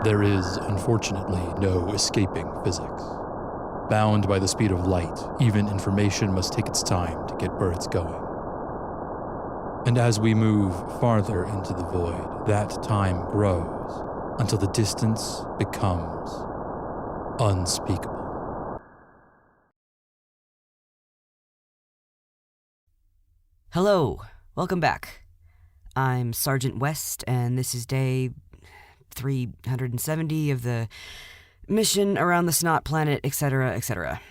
There is, unfortunately, no escaping physics. Bound by the speed of light, even information must take its time to get birds going. And as we move farther into the void, that time grows until the distance becomes unspeakable. Hello, welcome back. I'm Sergeant West, and this is day 370 of the mission around the Snot Planet, etc., etc.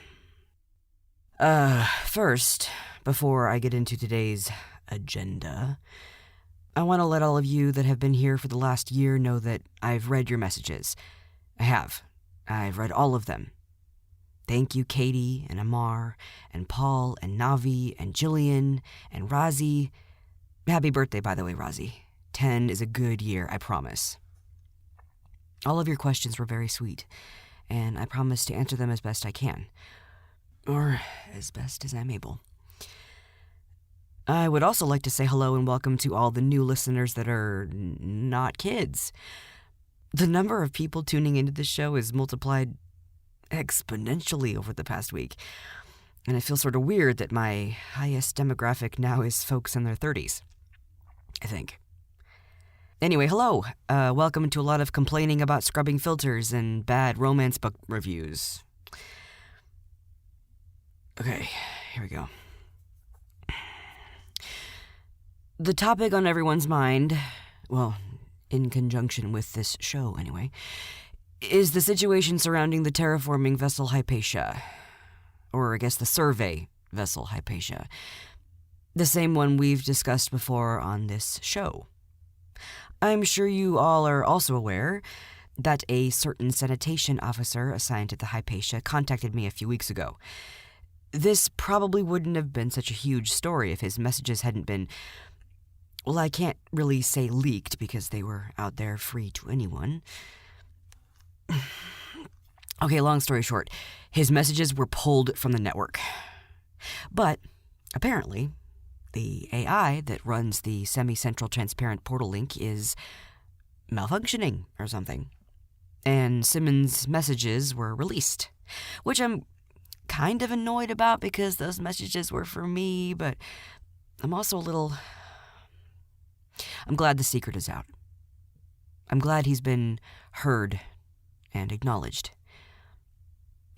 First, before I get into today's agenda, I want to let all of you that have been here for the last year know that I've read your messages. I have. I've read all of them. Thank you, Katie and Amar and Paul and Navi and Jillian and Razi. Happy birthday, by the way, Razi. 10 is a good year, I promise. All of your questions were very sweet, and I promise to answer them as best I can. Or as best as I'm able. I would also like to say hello and welcome to all the new listeners that are not kids. The number of people tuning into this show is multiplied exponentially over the past week, and I feel sort of weird that my highest demographic now is folks in their 30s, I think. Anyway, hello. Welcome to a lot of complaining about scrubbing filters and bad romance book reviews. Okay, here we go. The topic on everyone's mind, well, in conjunction with this show anyway, is the situation surrounding the terraforming vessel Hypatia. Or I guess the survey vessel Hypatia. The same one we've discussed before on this show. I'm sure you all are also aware that a certain sanitation officer assigned to the Hypatia contacted me a few weeks ago. This probably wouldn't have been such a huge story if his messages hadn't been, well, I can't really say leaked because they were out there free to anyone. Okay, long story short, his messages were pulled from the network. But, apparently, the AI that runs the semi-central transparent portal link is malfunctioning or something. And Simmons' messages were released, which I'm kind of annoyed about because those messages were for me, but I'm also a little... I'm glad the secret is out. I'm glad he's been heard and acknowledged.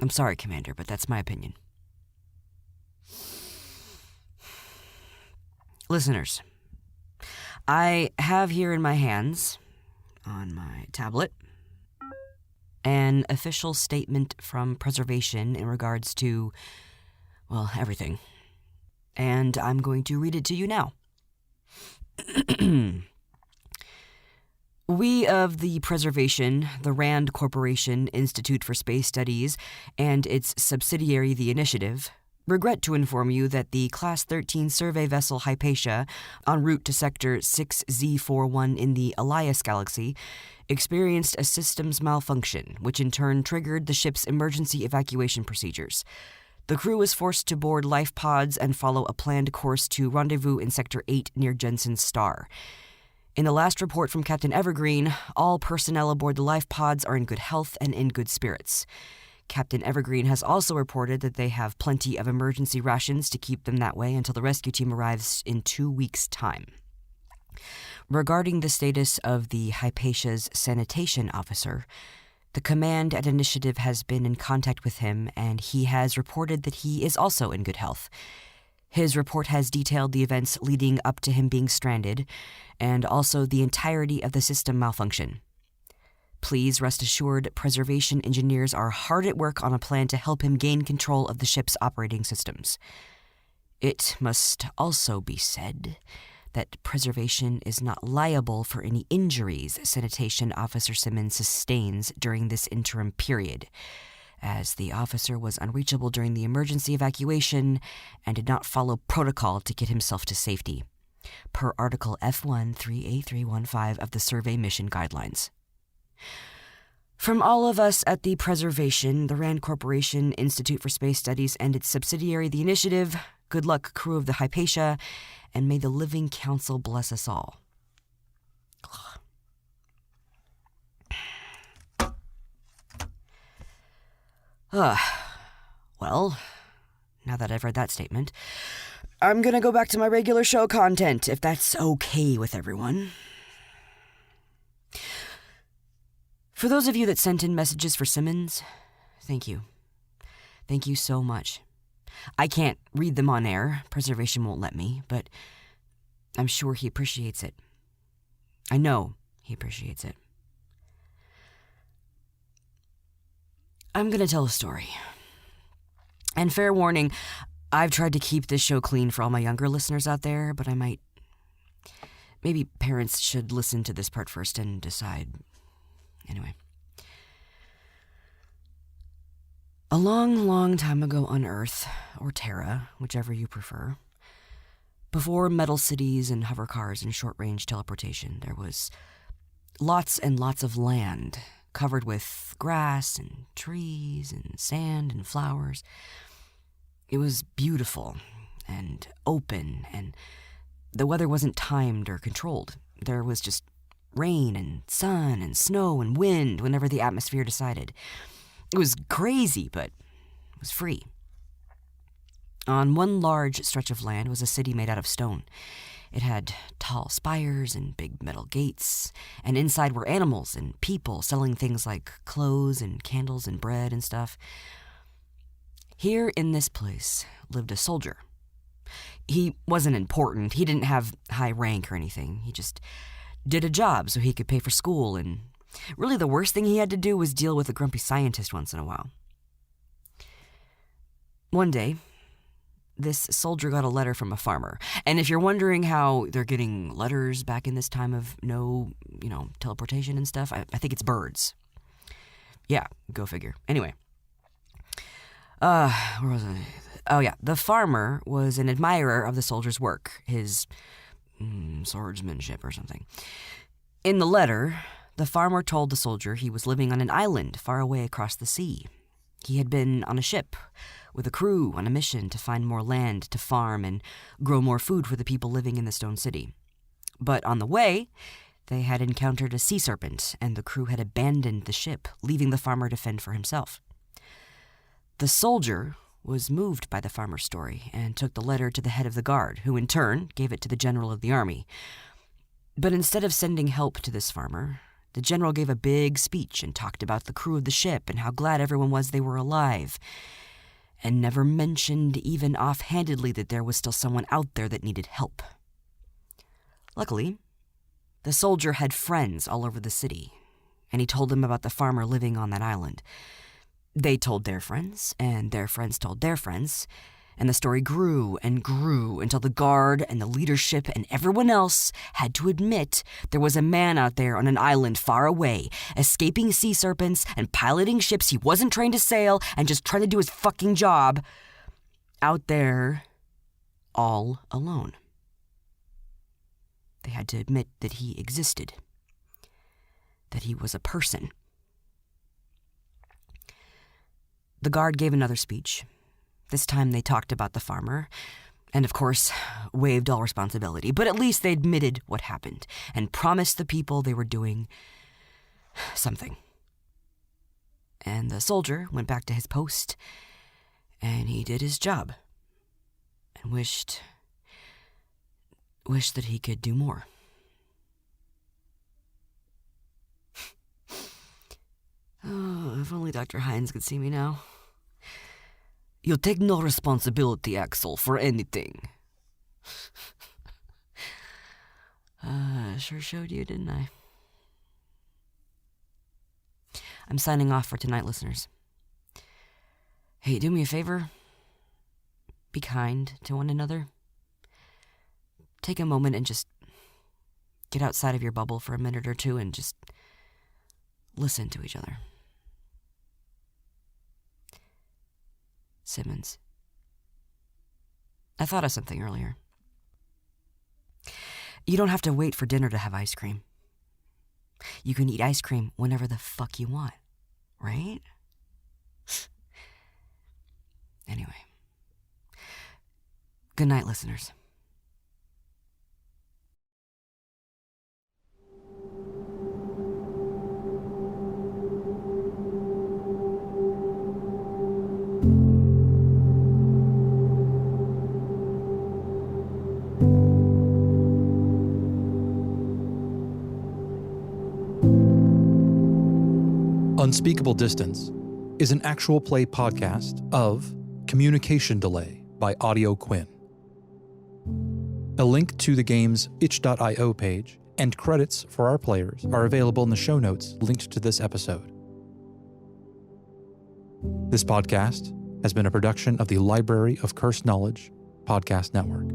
I'm sorry, Commander, but that's my opinion. Listeners, I have here in my hands, on my tablet, an official statement from Preservation in regards to, well, everything. And I'm going to read it to you now. We of the Preservation, the RAND Corporation Institute for Space Studies, and its subsidiary, the Initiative, regret to inform you that the Class 13 survey vessel Hypatia, en route to Sector 6Z41 in the Elias Galaxy, experienced a systems malfunction, which in turn triggered the ship's emergency evacuation procedures. The crew was forced to board life pods and follow a planned course to rendezvous in Sector 8 near Jensen's star. In the last report from Captain Evergreen, all personnel aboard the life pods are in good health and in good spirits. Captain Evergreen has also reported that they have plenty of emergency rations to keep them that way until the rescue team arrives in 2 weeks' time. Regarding the status of the Hypatia's sanitation officer, the command at Initiative has been in contact with him, and he has reported that he is also in good health. His report has detailed the events leading up to him being stranded, and also the entirety of the system malfunction. Please rest assured, Preservation engineers are hard at work on a plan to help him gain control of the ship's operating systems. It must also be said that Preservation is not liable for any injuries Sanitation Officer Simmons sustains during this interim period, as the officer was unreachable during the emergency evacuation and did not follow protocol to get himself to safety, per Article F1-3A315 of the Survey Mission Guidelines. From all of us at the Preservation, the RAND Corporation Institute for Space Studies, and its subsidiary, the Initiative, good luck, crew of the Hypatia, and may the Living Council bless us all. Well, now that I've read that statement, I'm gonna go back to my regular show content, if that's okay with everyone. For those of you that sent in messages for Simmons, thank you. Thank you so much. I can't read them on air, preservation won't let me, but I'm sure he appreciates it. I know he appreciates it. I'm gonna tell a story. And fair warning, I've tried to keep this show clean for all my younger listeners out there, but maybe parents should listen to this part first and decide. Anyway. A long, long time ago on Earth, or Terra, whichever you prefer, before metal cities and hover cars and short-range teleportation, there was lots and lots of land covered with grass and trees and sand and flowers. It was beautiful and open, and the weather wasn't timed or controlled. There was just rain and sun and snow and wind whenever the atmosphere decided. It was crazy, but it was free. On one large stretch of land was a city made out of stone. It had tall spires and big metal gates, and inside were animals and people selling things like clothes and candles and bread and stuff. Here in this place lived a soldier. He wasn't important. He didn't have high rank or anything. He just did a job so he could pay for school, and really the worst thing he had to do was deal with a grumpy scientist once in a while. One day, this soldier got a letter from a farmer. And if you're wondering how they're getting letters back in this time of no, teleportation and stuff, I think it's birds. Yeah, go figure. Anyway. Where was I? Oh yeah, the farmer was an admirer of the soldier's work, his swordsmanship or something. In the letter, the farmer told the soldier he was living on an island far away across the sea. He had been on a ship with a crew on a mission to find more land to farm and grow more food for the people living in the stone city. But on the way, they had encountered a sea serpent, and the crew had abandoned the ship, leaving the farmer to fend for himself. The soldier was moved by the farmer's story and took the letter to the head of the guard, who in turn gave it to the general of the army. But instead of sending help to this farmer, the general gave a big speech and talked about the crew of the ship and how glad everyone was they were alive, and never mentioned even offhandedly that there was still someone out there that needed help. Luckily, the soldier had friends all over the city, and he told them about the farmer living on that island. They told their friends, and their friends told their friends, and the story grew and grew until the guard and the leadership and everyone else had to admit there was a man out there on an island far away, escaping sea serpents and piloting ships he wasn't trained to sail and just trying to do his fucking job, out there all alone. They had to admit that he existed, that he was a person. The guard gave another speech. This time they talked about the farmer, and of course, waived all responsibility. But at least they admitted what happened, and promised the people they were doing something. And the soldier went back to his post, and he did his job, and wished that he could do more. Oh, if only Dr. Hines could see me now. You take no responsibility, Axel, for anything. Sure showed you, didn't I? I'm signing off for tonight, listeners. Hey, do me a favor. Be kind to one another. Take a moment and just get outside of your bubble for a minute or two and just listen to each other. Simmons. I thought of something earlier. You don't have to wait for dinner to have ice cream. You can eat ice cream whenever the fuck you want, right? Anyway. Good night, listeners. Unspeakable Distance is an actual play podcast of Communication Delay by Audio Quinn. A link to the game's itch.io page and credits for our players are available in the show notes linked to this episode. This podcast has been a production of the Library of Cursed Knowledge Podcast Network.